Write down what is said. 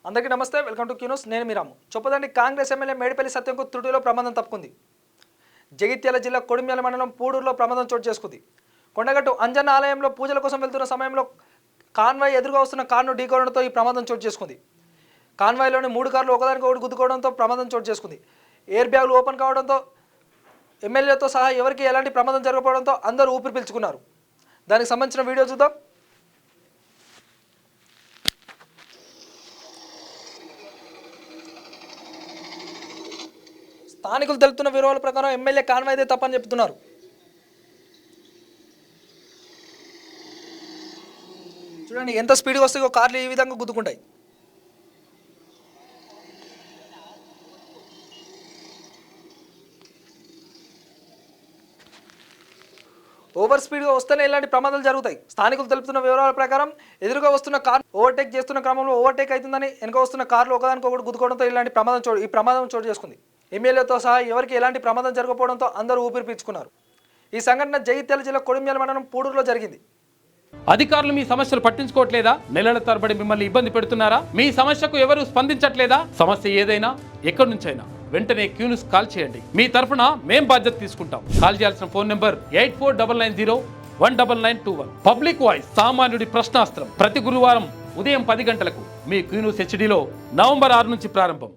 అందరికీ నమస్తే, welcome to Q News. నేను మీరాము. చొప్పదండి కాంగ్రెస్ ఎమ్మెల్యే మేడిపల్లి సత్యంకు త్రుటిలో ప్రమాదం తప్పుకుంది. జగిత్యాల జిల్లా కొడిమ్యాల మండలం పూడూరులో ప్రమాదం చోటు చేసుకుంది. కొండగట్టు అంజన్న ఆలయంలో పూజల కోసం వెళ్తున్న సమయంలో కాన్వాయ్ ఎదురుగా వస్తున్న కారును ఢీకోవడంతో ఈ ప్రమాదం చోటు చేసుకుంది. కాన్వాయ్లోని 3 కార్లు ఒకదానికొకటి గుద్దుకోవడంతో ప్రమాదం చోటు చేసుకుంది. ఎయిర్ బ్యాగులు ఓపెన్ కావడంతో ఎమ్మెల్యేతో సహా ఎవరికి ఎలాంటి ప్రమాదం జరగకపోవడంతో అందరూ ఊపిరి పీల్చుకున్నారు. దానికి సంబంధించిన వీడియో చూద్దాం. స్థానికులు తెలుపుతున్న వివరాల ప్రకారం ఎమ్మెల్యే కాన్వాయ్దే తప్పని చెప్తున్నారు. చూడండి ఎంత స్పీడ్గా వస్తాయో కార్లు ఈ విధంగా గుద్దుకుంటాయి. ఓవర్ స్పీడ్గా వస్తేనే ఇలాంటి ప్రమాదాలు జరుగుతాయి. స్థానికులు తెలుపుతున్న వివరాల ప్రకారం ఎదురుగా వస్తున్న కార్ ఓవర్టేక్ చేస్తున్న క్రమంలో ఓవర్టేక్ అవుతుందని వెనుక వస్తున్న కార్లు ఒకదానికొకటి గుద్దుకోవడంతో ఇలాంటి ప్రమాదం చోటు చేసుకుంది. ఎమ్మెల్యేతో సహా ఎవరికి ఎలాంటి ప్రమాదం జరగకపోవడంతో అందరూ ఊపిరి పీల్చుకున్నారు. ఈ సంఘటన జగిత్యాల జిల్లా కొడిమ్యాల మండలం పూడూరులో జరిగింది. అధికారులు మీ సమస్యలు పట్టించుకోవట్లేదా? నెలల తరబడి మిమ్మల్ని ఇబ్బంది పెడుతున్నారా? మీ సమస్యకు ఎవరు స్పందించట్లేదా? సమస్య ఏదైనా ఎక్కడి నుంచైనా వెంటనే క్యూన్యూస్ కాల్ చేయండి. మీ తరఫున మేం బాధ్యత తీసుకుంటాం. కాల్ చేయాల్సిన ఫోన్ నెంబర్ 8499019921. పబ్లిక్ వాయిస్, సామాన్యుడి ప్రశ్నాస్త్రం. ప్రతి గురువారం ఉదయం 10 గంటలకు మీ క్యూన్యూస్ హెచ్డీలో నవంబర్ 6 నుంచి ప్రారంభం.